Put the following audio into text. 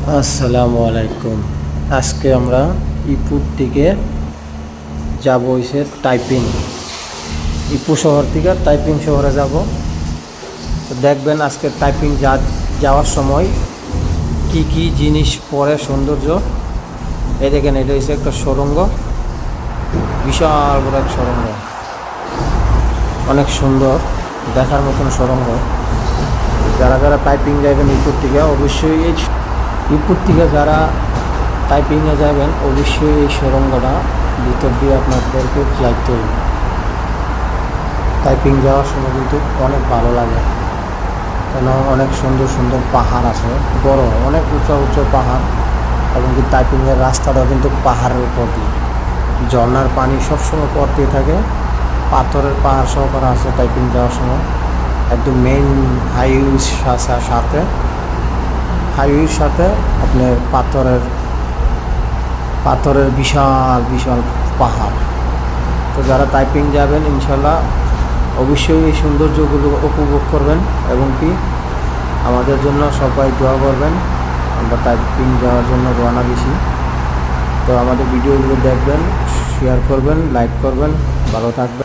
আসসালামু আলাইকুম। আজকে আমরা ইপুর থেকে যাব হইছে টাইপিং। ইপু শহর থেকে টাইপিং শহরে যাব। তো দেখবেন আজকে টাইপিং যাওয়ার সময় কি কি জিনিস পরে সৌন্দর্য। এই দেখেন, এটা হচ্ছে একটা সুড়ঙ্গ, বিশাল বড় এক সুড়ঙ্গ, অনেক সুন্দর দেখার মতন সুড়ঙ্গ। যারা যারা টাইপিং যাবেন ইপুর থেকে, অবশ্যই এই ইপুর থেকে যারা টাইপিংয়ে যাবেন অবশ্যই এই সুড়ঙ্গটা ভিতর দিয়ে আপনাদেরকে যাইতে হবে। টাইপিং যাওয়ার সময় কিন্তু অনেক ভালো লাগে, কেন অনেক সুন্দর সুন্দর পাহাড় আছে, বড় অনেক উঁচু উঁচু পাহাড়, এবং কি টাইপিংয়ের রাস্তাটা কিন্তু পাহাড়ের উপর দিয়ে, ঝর্নার পানি সবসময় পর দিয়ে থাকে, পাথরের পাহাড় সহকারে আছে। টাইপিং যাওয়ার সময় একদম মেইন হাইওয়ের সাথে আপনার পাথরের বিশাল বিশাল পাহাড়। তো যারা টাইপিং যাবেন ইনশাল্লাহ অবশ্যই এই সৌন্দর্যগুলো উপভোগ করবেন, এবং কি আমাদের জন্য সবাই দোয়া করবেন, আমরা টাইপিং যাওয়ার জন্য রওনা দিছি। তো আমাদের ভিডিওগুলো দেখবেন, শেয়ার করবেন, লাইক করবেন, ভালো থাকবেন।